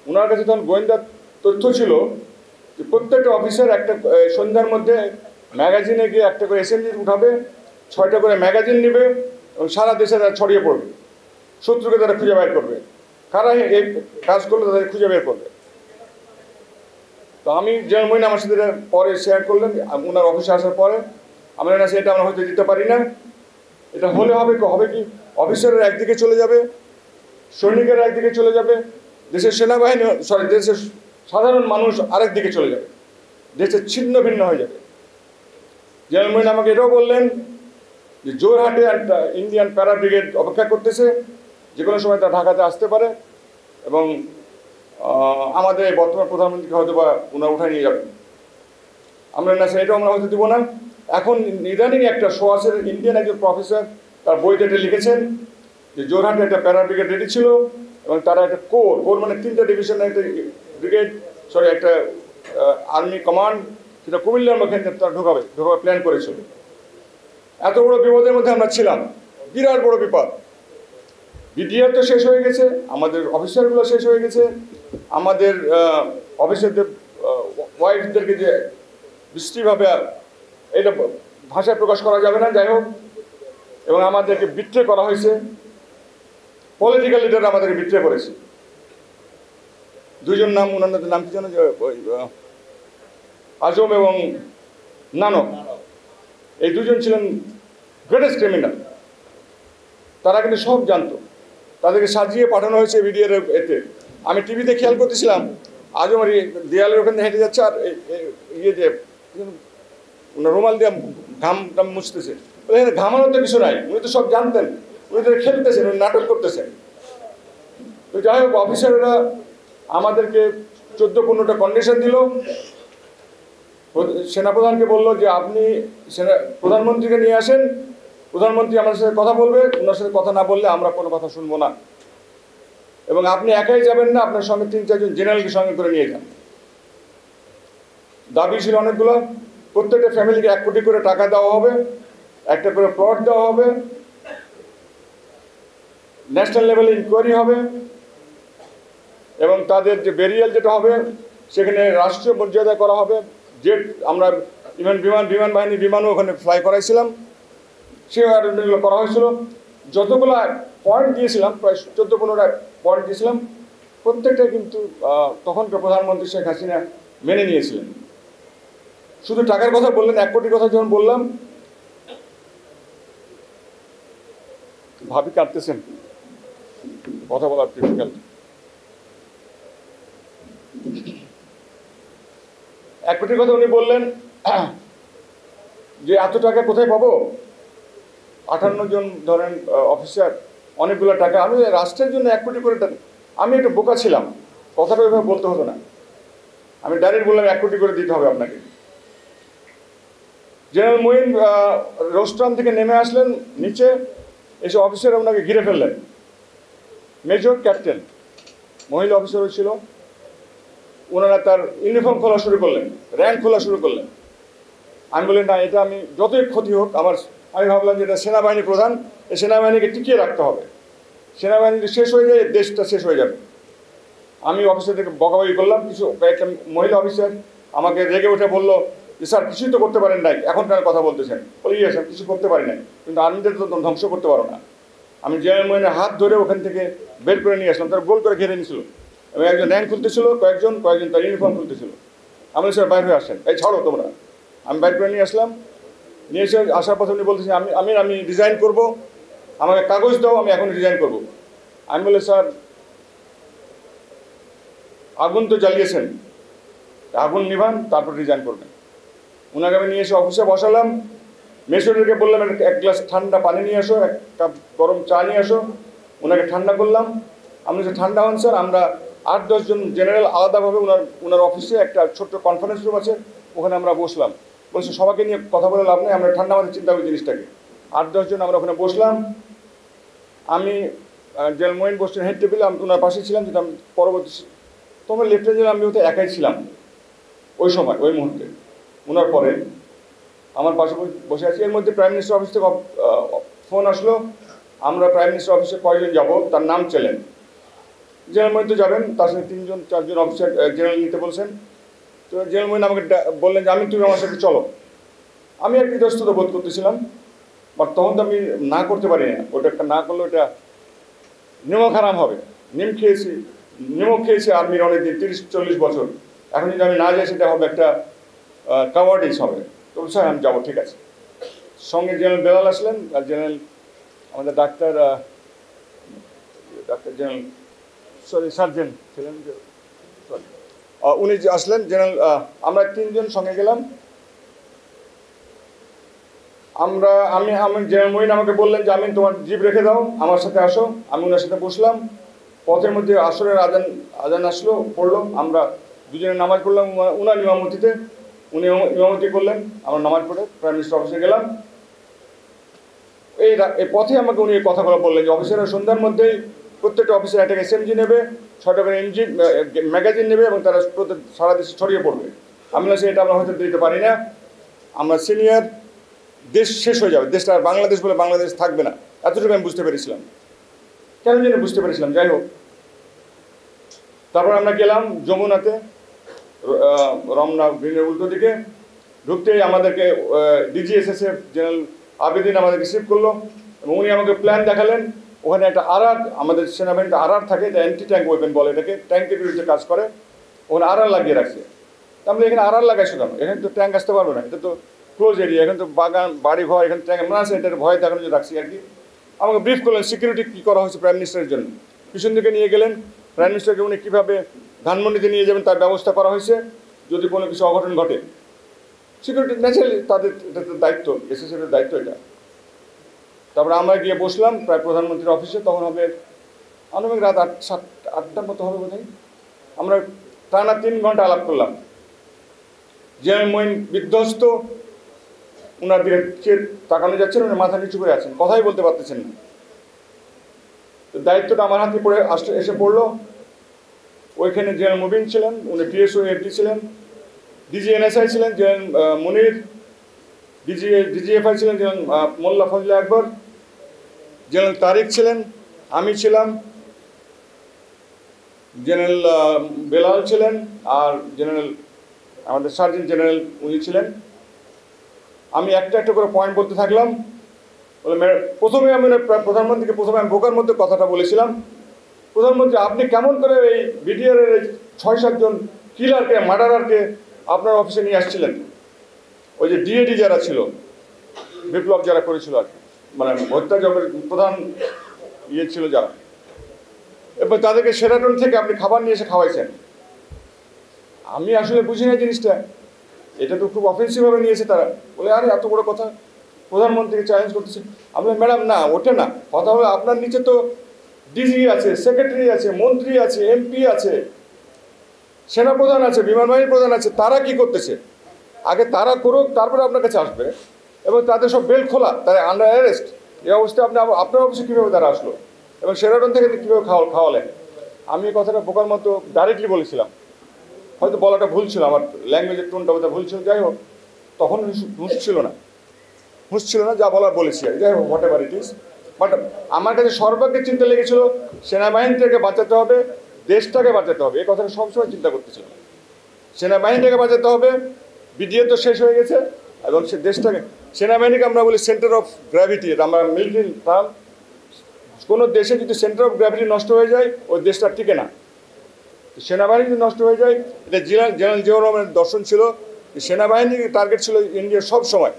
ওনার কাছে তখন গোয়েন্দা তথ্য ছিল যে প্রত্যেকটা অফিসার একটা সন্ধ্যার মধ্যে ম্যাগাজিনে গিয়ে একটা করে এসএমজি উঠাবে, 6টা করে ম্যাগাজিন নেবে এবং সারা দেশে তারা ছড়িয়ে পড়বে, শত্রুকে তারা খুঁজে বের করবে, কারা এই কাজ করলে তাদের খুঁজে বের করবে। তো আমি জেনারেল মঈন আমার সাথে পরে শেয়ার করলেন ওনার অফিসে আসার পরে, আমরা না সেটা আমরা হয়তো দিতে পারি না, এটা হলে হবে কি অফিসাররা একদিকে চলে যাবে, সৈনিকেরা একদিকে চলে যাবে, দেশের সেনাবাহিনী দেশের সাধারণ মানুষ আরেক দিকে চলে যাবে, দেশের ছিন্ন ভিন্ন হয়ে যাবে। জেনারেল মঈন আমাকে এটাও বললেন যে জোরহাটে একটা ইন্ডিয়ান প্যারা ব্রিগেড অপেক্ষা করতেছে, যে কোনো সময় তা ঢাকাতে আসতে পারে এবং আমাদের বর্তমান প্রধানমন্ত্রীকে হয়তো বা ওনারা উঠায় নিয়ে যাবেন। আমরা না সেটাও আমরা হয়তো দিব না। এখন ইদানিং একটা সোয়াসের ইন্ডিয়ান একজন প্রফেসর তার বইতে এটা লিখেছেন যে জোরহাটে একটা প্যারা ব্রিগেড রেডি ছিল এবং তারা একটা কোর মানে 3টা ডিভিশনের একটা ব্রিগেড একটা আর্মি কমান্ড, সেটা কুমিল্লার মধ্যে তারা ঢোকাবে প্ল্যান করেছিল। এত বড় বিপদের মধ্যে আমরা ছিলাম, বিরাট বড় বিপদ। বিডিআর তো শেষ হয়ে গেছে, আমাদের অফিসারগুলো শেষ হয়ে গেছে, আমাদের অফিসারদের ওয়াইফদেরকে যে বিশ্রীভাবে এটা ভাষায় প্রকাশ করা যাবে না, যাই হোক, এবং আমাদেরকে বিট্রে করা হয়েছে, পলিটিক্যাল লিডার আমাদেরকে বিট্রে করেছে। দুইজন নাম, ওনাদের নাম কি জানো, আজম এবং নানক, এই দুজন ছিলেন গ্রেটেস্ট ক্রিমিনাল। তারা কিন্তু সব জানতো, তাদেরকে সাজিয়ে পাঠানো হয়েছে বিডিআর এতে। আমি টিভিতে খেয়াল করতেছিলাম, আজম দেয়ালের ওখানে হেঁটে যাচ্ছে আর ইয়ে যে রুমাল দিয়ে ঘাম মুছতেছে, এখানে ঘামানোর তো কিছু নাই, উনি তো সব জানতেন, উনি তো খেলতেছেন, উনি নাটক করতেছেন। তো যাই হোক, অফিসাররা আমাদেরকে 14-15টা কন্ডিশন দিল। সেনাপ্রধানকে বললো যে আপনি প্রধানমন্ত্রীকে নিয়ে আসেন, প্রধানমন্ত্রী আমাদের সাথে কথা বলবে, ওনার সাথে কথা না বললে আমরা কোনো কথা শুনবো না, এবং আপনি একাই যাবেন না, আপনার সঙ্গে 3-4জন জেনারেলকে সঙ্গে করে নিয়ে যান। দাবি ছিল অনেকগুলো, প্রত্যেকটা ফ্যামিলিকে 1 কোটি করে টাকা দেওয়া হবে, একটা করে প্লট দেওয়া হবে, ন্যাশনাল লেভেলে ইনকোয়ারি হবে, এবং তাদের যে বেরিয়াল যেটা হবে সেখানে রাষ্ট্রীয় মর্যাদা করা হবে। জেট আমরা বিমান বাহিনীর বিমানও ওখানে ফ্লাই করাইছিলাম, সে অ্যারেঞ্জমেন্টগুলো করা হয়েছিল। যতগুলো পয়েন্ট দিয়েছিলাম, প্রায় 14-15টা পয়েন্ট দিয়েছিলাম, প্রত্যেকটা কিন্তু তখনকার প্রধানমন্ত্রী শেখ হাসিনা মেনে নিয়েছিলেন। শুধু টাকার কথা বললেন, 1 কোটির কথা যখন বললাম, ভাবি কাঁদতেছেন, কথা বলার ডিফিকাল্ট। 1 কোটির কথা উনি বললেন যে এত টাকা কোথায় পাবো, 58 জন ধরেন অফিসার, অনেকগুলো টাকা, আমি রাষ্ট্রের জন্য 1 কোটি করে টাকা। আমি একটু বোকা ছিলাম, কথাটা ওইভাবে বলতে হতো না, আমি ডাইরেক্ট বললাম 1 কোটি করে দিতে হবে আপনাকে। জেনারেল মঈন রোস্টান থেকে নেমে আসলেন নিচে, এসে অফিসার ওনাকে ঘিরে ফেললেন। মেজর ক্যাপ্টেন মহিলা অফিসারও ছিল, ওনারা তার ইউনিফর্ম খোলা শুরু করলেন, র্যাঙ্ক খোলা শুরু করলেন। আমি বলি না, এটা আমি যতই ক্ষতি হোক আমি ভাবলাম যে এটা সেনাবাহিনী প্রধান, এই সেনাবাহিনীকে টিকিয়ে রাখতে হবে, সেনাবাহিনী যদি শেষ হয়ে যায় দেশটা শেষ হয়ে যাবে। আমি অফিসারদেরকে বকাবকি করলাম, কিছু একটা মহিলা অফিসার আমাকে রেগে উঠে বললো যে স্যার কিছুই তো করতে পারেন নাই, এখন কেন কথা বলতেছেন? বলি ইয়ে স্যার, কিছু করতে পারি নাই, কিন্তু আর্মিদের তো ধ্বংস করতে পারো না। আমি জেনারেল মঈনের হাত ধরে ওখান থেকে বের করে নিয়ে আসলাম, তারা গোল করে ঘিরে নিয়েছিল, এবং একজন র্যাঙ্ক খুলতেছিল, কয়েকজন তার ইউনিফর্ম খুলতেছিল। আমি স্যার বাইরে হয়ে আসেন, এই ছাড়ো তোমরা। আমি বাইর করে নিয়ে আসলাম, নিয়ে এসে আসার পথে উনি বলতেছি আমি রিজাইন করবো, আমাকে কাগজ দাও, আমি এখন রিজাইন করবো। আমি বলি স্যার আগুন তো জ্বালিয়েছেন, আগুন নিভান, তারপর রিজাইন করবেন। ওনাকে আমি নিয়ে এসে অফিসে বসালাম, মেসোরকে বললাম 1 গ্লাস ঠান্ডা পানি নিয়ে আসো, 1 কাপ গরম চা নিয়ে আসো। ওনাকে ঠান্ডা করলাম, আমি যে ঠান্ডা হন স্যার, আমরা 8-10 জন জেনারেল আলাদাভাবে ওনার অফিসে একটা ছোট্ট কনফারেন্স রুম আছে, ওখানে আমরা বসলাম। বলছি সবাইকে নিয়ে কথা বলে লাভ নেই, আমরা ঠান্ডা মাথায় চিন্তা করি জিনিসটাকে। 8-10 জন আমরা ওখানে বসলাম। আমি জেনারেল মঈন বসছেন হেড টেবিলে, আমি ওনার পাশে ছিলাম, যেটা আমি পরবর্তী তোমার লেফটেন্যান্ট জেনারেল আমি হয়তো একাই ছিলাম ওই সময়, ওই মুহূর্তে। ওনার পরে আমার পাশে বসে আছি। এর মধ্যে প্রাইম মিনিস্টার অফিস থেকে ফোন আসলো, আমরা প্রাইম মিনিস্টার অফিসে কয়জন যাব তার নাম চাইলেন। জেনারেল মইন তো যাবেন, তার সাথে 3-4 জন অফিসার জেনারেল নিতে বলছেন। তো জেনারেল মইন আমাকে বললেন যে তুমি আমার সাথে চলো। আমি একটু ইতস্তত বোধ করতেছিলাম, বাট তখন তো আমি না করতে পারি না। ওটা একটা না করলে ওটা নিমক হারাম হবে। নিমক খেয়েছি আর্মির অনেকদিন, 30-40 বছর। এখন যদি আমি না যাই সেটা হবে একটা কাওয়ার্ডিস হবে। তো স্যার আমি যাবো, ঠিক আছে। সঙ্গে জেনারেল বেলাল আসলেন, আর জেনারেল আমাদের ডাক্তার জেনারেল সার্জেন্ট ছিলেন, উনি আসলেন। জেনারেল আমরা 3 জন সঙ্গে গেলাম। আমি জেনারেল মইন আমাকে বললেন যে তোমার জিপ রেখে দাও, আমার সাথে আসো। আমি ওনার সাথে বসলাম। পথের মধ্যে আসরের আজান আসলো, পড়লো। আমরা দুজনে নামাজ পড়লাম উনার ইমামতিতে। উনি ইমামতি করলেন, আমরা নামাজ পড়ে প্রাইম মিনিস্টার অফিসে গেলাম। এই পথে আমাকে উনি কথাগুলো বললেন যে অফিসাররা সন্ধ্যার মধ্যেই প্রত্যেকটা অফিসের একটা SMG নেবে, 6টা করে ম্যাগাজিন নেবে, এবং তারা সারা দেশে ছড়িয়ে পড়বে। আমি বলছি এটা আমরা হয়তো দিতে পারি না, আমরা সিনিয়র, দেশ শেষ হয়ে যাবে, দেশটা আর বাংলাদেশ বলে বাংলাদেশ থাকবে না, এতটুকু আমি বুঝতে পেরেছিলাম। কেন জানি বুঝতে পেরেছিলাম, যাই হোক। তারপর আমরা গেলাম যমুনাতে, রমনা গ্রিনের উল্টো দিকে। ঢুকতেই আমাদেরকে DGSSF জেনারেল আবেদিন আমাদেরকে রিসিভ করলো, এবং উনি আমাকে প্ল্যান দেখালেন। ওখানে একটা আমাদের সেনাবাহিনীতে থাকে, এটা অ্যান্টি ট্যাঙ্ক ওয়েপেন বলে এটাকে, ট্যাঙ্কের বিরুদ্ধে কাজ করে। ওখানে লাগিয়ে রাখছে। আমরা এখানে লাগাইছো কেন? এখানে তো ট্যাঙ্ক আসতে পারবে না, এটা তো ক্লোজ এরিয়া, এখানে তো বাগান বাড়ি ঘর, এখানে ট্যাঙ্ক আমরা আছে, এটার ভয় দেখানোর জন্য রাখছি আর কি। আমাকে ব্রিফ করলেন সিকিউরিটি কী করা হয়েছে প্রাইম মিনিস্টারের জন্য। পিছন দিকে নিয়ে গেলেন, প্রাইম মিনিস্টারকে উনি কীভাবে ধানমন্ডিতে নিয়ে যাবেন তার ব্যবস্থা করা হয়েছে যদি কোনো কিছু অঘটন ঘটে। সিকিউরিটি ন্যাচারালি তাদের, এটা তো দায়িত্ব, SSF-এর দায়িত্ব এটা। তারপরে আমরা গিয়ে বসলাম প্রায় প্রধানমন্ত্রীর অফিসে। তখন হবে আনুমানিক রাত 8-7-8টার মতো হবে বোধ হয়। আমরা টানা 3 ঘন্টা আলাপ করলাম। জেনারেল মইন বিধ্বস্ত, ওনার দিকে তাকানো যাচ্ছেন, উনি মাথা নিচু করে আছেন, কথাই বলতে পারতেছেন না। তো দায়িত্বটা আমার হাতে এসে পড়লো। ওইখানে জেনারেল মুবিন ছিলেন, উনি PSO FD ছিলেন, DGNSI ছিলেন জেনারেল মুনির, DGFI ছিলেন জেনারেল মোল্লা ফজলে আকবর, জেনারেল তারিক ছিলেন, আমি ছিলাম, জেনারেল বেলাল ছিলেন, আর জেনারেল আমাদের সার্জেন্ট জেনারেল উনি ছিলেন। আমি একটা একটা করে পয়েন্ট বলতে থাকলাম। প্রথমে আমি প্রধানমন্ত্রীকে আমি বোকার মধ্যে কথাটা বলেছিলাম, প্রধানমন্ত্রী আপনি কেমন করে এই BDR এর 6-7 জন কিলারকে, মার্ডারারকে আপনার অফিসে নিয়ে আসছিলেন? ওই যে DAD যারা ছিল, বিপ্লব যারা করেছিল আর মানে হত্যাযজ্ঞের প্রধান ছিল যারা, এবার তাদেরকে শেরাটন থেকে আপনি খাবার নিয়ে এসে খাওয়াইছেন। আমি আসলে বুঝি না জিনিসটা, এটা তো খুব অফেন্সিভভাবে নিয়েছে তারা। বলে আরে এত বড় কথা, প্রধানমন্ত্রীকে চ্যালেঞ্জ করতেছে। আমি ম্যাডাম না, ওঠে না, কথা হলো আপনার নিচে তো DG আছে, সেক্রেটারি আছে, মন্ত্রী আছে, MP আছে, সেনাপ্রধান আছে, বিমান বাহিনীর প্রধান আছে, তারা কি করতেছে? আগে তারা করুক, তারপরে আপনার কাছে আসবে। এবং তাদের সব বেল খোলা, তারা আন্ডার অ্যারেস্ট। এই অবস্থায় আপনার অফিসে কীভাবে তারা আসলো, এবং শেরাটন থেকে কীভাবে খাওয়ালেন? আমি এই কথাটা বোকার মতো ডাইরেক্টলি বলেছিলাম, হয়তো বলাটা ভুল ছিল, আমার ল্যাঙ্গুয়েজের টোনটা বোধহয় ভুল ছিল। যাই হোক, তখন হুঁশ ছিল না, যা বলার বলেছি আর যাই হোক, what ever it is. But আমার কাছে সর্বাগ্রে চিন্তা লেগেছিল সেনাবাহিনীটাকে বাঁচাতে হবে, দেশটাকে বাঁচাতে হবে, এই কথাটা সবসময় চিন্তা করতেছিলাম। সেনাবাহিনীটাকে বাঁচাতে হবে, BDA তো শেষ হয়ে গেছে, এবং সে দেশটাকে, সেনাবাহিনীকে আমরা বলি সেন্টার অফ গ্র্যাভিটি, এটা আমরা মিলিটারি টার্ম। কোনো দেশে যদি সেন্টার অফ গ্র্যাভিটি নষ্ট হয়ে যায়, ওই দেশটা টিকে না। সেনাবাহিনী যদি নষ্ট হয়ে যায়, এটা জেনারেল জিয়াউর রহমানের দর্শন ছিল, সেনাবাহিনীর টার্গেট ছিল ইন্ডিয়ার সব সময়।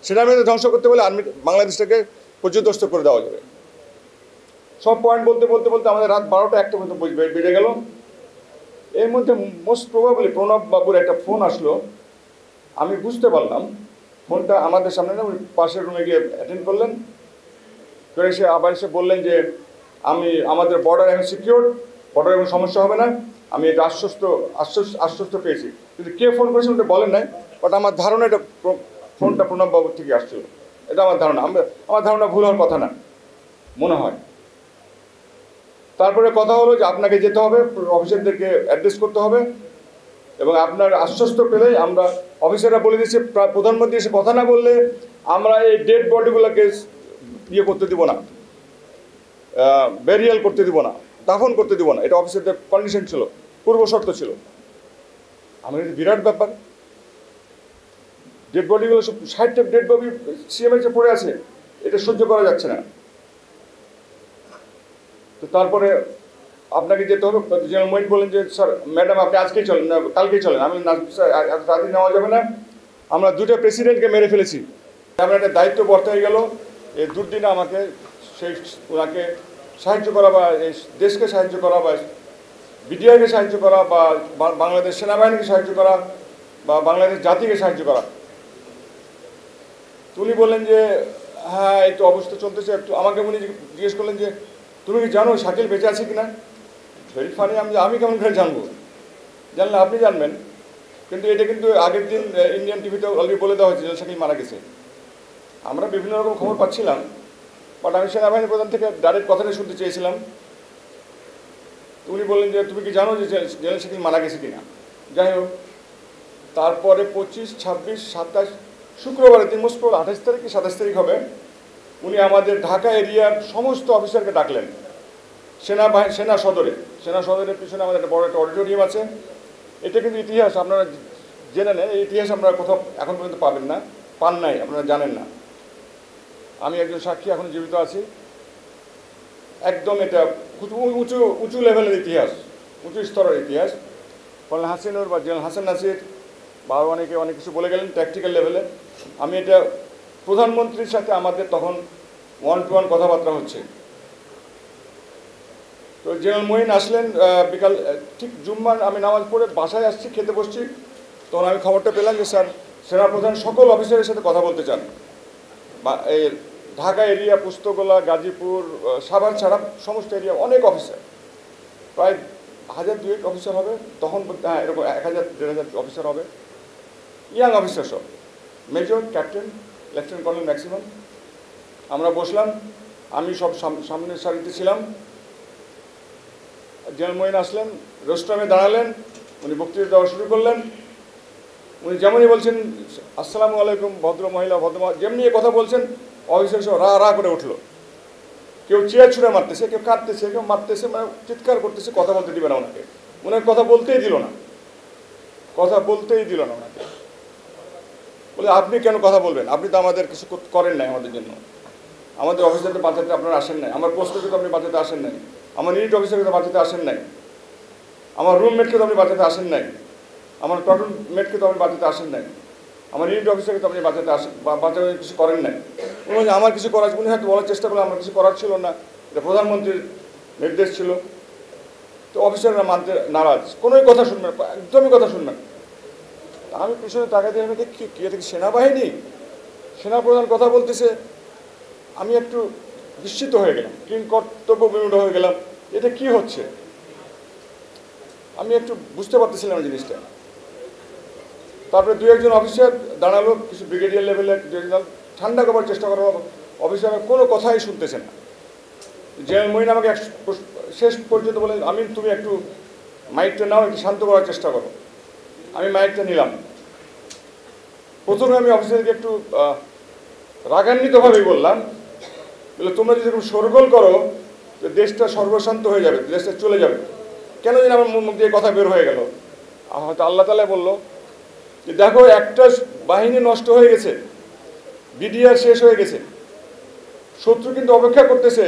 সেনাবাহিনী ধ্বংস করতে বলে বাংলাদেশটাকে পর্যদস্ত করে দেওয়া যাবে। সব পয়েন্ট বলতে আমাদের রাত 12টা-1টা পর্যন্ত বেজে গেল। এর মধ্যে মোস্ট প্রবাবলি প্রণব বাবুর একটা ফোন আসলো। আমি বুঝতে পারলাম ফোনটা আমাদের সামনে না, উনি পাশের রুমে গিয়ে অ্যাটেন্ড করলেন, করে এসে বললেন যে আমাদের বর্ডার এখন সিকিউর, বর্ডারে কোনো সমস্যা হবে না। আমি এটা আশ্বস্ত পেয়েছি, কিন্তু কে ফোন করেছে ওটা বলেন নাই। বাট আমার ধারণা এটা ফোনটা প্রণব বাবুর থেকে আসছিল, এটা আমার ধারণা। আমার ধারণা ভুল হওয়ার কথা না, মনে হয়। তারপরে কথা হলো যে আপনাকে যেতে হবে, অফিসারদেরকে অ্যাড্রেস করতে হবে, এবং আপনার আশ্বস্ত পেলেই আমরা অফিসাররা বলে দিচ্ছি প্রধানমন্ত্রী এসে কথা না বললে আমরা এই ডেড বডিগুলোকে করতে দিব না, ব্যারিয়াল করতে দিব না। দাফন করতে দেবো না, এটা অফিসারদের কন্ডিশন ছিল, পূর্ব শর্ত ছিল। আমার বিরাট ব্যাপার, ডেড বডিগুলো সব 60টা ডেড বডি সিএমএইচে পড়ে আছে, এটা সহ্য করা যাচ্ছে না। তো তারপরে আপনাকে যেতে হবে। জেনারেল মঈন বলেন যে স্যার ম্যাডাম আপনি আজকেই চলেন না কালকেই চলেন। আমি না স্যার রাতে নেওয়া যাবে না, আমরা দুটো প্রেসিডেন্টকে মেরে ফেলেছি, আমার একটা দায়িত্ব বর্তায় গেল। এই দুর্দিনে আমাকে সেই ওনাকে সাহায্য করা বা এই দেশকে সাহায্য করা বা বিডিআরকে সাহায্য করা বা বাংলাদেশ সেনাবাহিনীকে সাহায্য করা বা বাংলাদেশ জাতিকে সাহায্য করা। উনি বললেন যে হ্যাঁ এই তো অবস্থা চলতেছে। একটু আমাকে উনি জিজ্ঞেস করলেন যে তুমি কি জানো শাকিল বেঁচে আছে কিনা? ভেরি ফানি, আমি কেমন করে জানবো? জানলে আপনি জানবেন। কিন্তু এটা কিন্তু আগের দিন ইন্ডিয়ান টিভিতে অলরেডি বলে দেওয়া হয়েছে যে শাকিল মারা গেছে। আমরা বিভিন্ন রকম খবর পাচ্ছিলাম, বাট আমি সেনাবাহিনী প্রধান থেকে ডাইরেক্ট কথাটা শুনতে চেয়েছিলাম। উনি বললেন যে তুমি কি জানো যে জেনারেল শাকিল মারা গেছে কিনা? যাই হোক, তারপরে 25, 26, 27 শুক্রবারের দিন, মোস্ট প্রবল 28 তারিখ কি 27 তারিখ হবে, উনি আমাদের ঢাকা এরিয়ার সমস্ত অফিসারকে ডাকলেন সেনা সদরের পিছনে আমাদের একটা বড় একটা অডিটোরিয়াম আছে। এটা কিন্তু ইতিহাস, আপনারা জেনে নেন, এই ইতিহাস আপনারা কোথাও এখন পর্যন্ত পাবেন না, পান নাই, আপনারা জানেন না। আমি একজন সাক্ষী, এখন জীবিত আছি। একদম এটা উঁচু লেভেলের ইতিহাস, উঁচু স্তরের ইতিহাস। কর্নেল হাসিনুর বা জেনারেল হাসান নাসির বা অনেকে অনেক কিছু বলে গেলেন ট্যাকটিক্যাল লেভেলে। আমি এটা প্রধানমন্ত্রীর সাথে আমাদের তখন 1-to-1 কথাবার্তা হচ্ছে। তো জেনারেল মঈন আসলেন বিকাল ঠিক জুম্মার, আমি নামাজ পড়ে বাসায় আসছি, খেতে বসছি, তখন আমি খবরটা পেলাম যে স্যার সেনাপ্রধান সকল অফিসারের সাথে কথা বলতে চান। বা এই ঢাকা এরিয়া, পুস্তকলা, গাজীপুর, সাভার ছাড়া সমস্ত এরিয়া অনেক অফিসার, প্রায় 1000-2000 অফিসার হবে তখন। হ্যাঁ, এরকম 1000-1500 অফিসার হবে, ইয়াং অফিসার সব, major, captain, lieutenant colonel maximum. আমরা বসলাম, আমি সব সামনের সারিতে ছিলাম। জেনারেল মঈন আসলেন, রোস্টামে দাঁড়ালেন, উনি বক্তৃতা দেওয়া শুরু করলেন। উনি যেমনই বলছেন আসসালামু আলাইকুম ভদ্র মহিলা যেমনি কথা বলছেন, অফিসার সব রা করে উঠলো। কেউ চেয়ার ছুঁড়ে মারতেছে, কেউ কাঁদতেছে, কেউ মারতেছে, মানে চিৎকার করতেছে, কথা বলতে দিবে না ওনাকে। ওনার কথা বলতেই দিল না ওনাকে। বলে আপনি কেন কথা বলবেন? আপনি তো আমাদের কিছু করেন নাই আমাদের জন্য, আমাদের অফিসারদের বাঁচাতে আপনারা আসেন নাই, আমার পোস্টকে তো আপনি বাঁচাতে আসেন নাই, আমার ইউনিট অফিসারকে তো বাঁচাতে আসেন নাই, আমার রুমমেটকে তো আপনি বাঁচাতে আসেন নাই, আমার প্লাটুন মেটকে তো আপনি বাঁচাতে আসেন নাই, আমার ইউনিট অফিসারকে তো আপনি বাঁচাতে কিছু করেন নাই। উনি আমার কিছু করার, উনি হয়তো বলার চেষ্টা করলে আমার কিছু করার ছিল না, এটা প্রধানমন্ত্রীর নির্দেশ ছিল। তো অফিসাররা মানতে নারাজ, কোনোই কথা শুনবেন, একদমই কথা শুনবেন। আমি পিছনে তাকাতে দেখি কি এটা কি সেনাবাহিনী? সেনাপ্রধান কথা বলতেছে। আমি একটু বিস্মিত হয়ে গেলাম, কর্তব্য বিমূঢ় হয়ে গেলাম, এটা কি হচ্ছে? আমি একটু বুঝতে পারতেছিলাম না জিনিসটা। তারপরে 2-1 অফিসার দাঁড়ালো, কিছু ব্রিগেডিয়ার লেভেলের ঠান্ডা করার চেষ্টা করা, অফিসার কোনো কথাই শুনতেছে না। জেনারেল মঈন আমাকে শেষ পর্যন্ত বলে আমি তুমি একটু মাইকটা নাও, একটু শান্ত করার চেষ্টা করো। আমি মাইকটা নিলাম। প্রথমে আমি অফিসারকে একটু রাগান্বিতভাবেই বললাম, তোমরা যদি এরকম শোরগোল করো তো দেশটা সর্বশান্ত হয়ে যাবে, দেশটা চলে যাবে। কেন যেন আমার মুখ দিয়ে কথা বের হয়ে গেল। হয়তো আল্লাহ তাআলা বললো যে দেখো একটা বাহিনী নষ্ট হয়ে গেছে, বিডিআর শেষ হয়ে গেছে, শত্রু কিন্তু অপেক্ষা করতেছে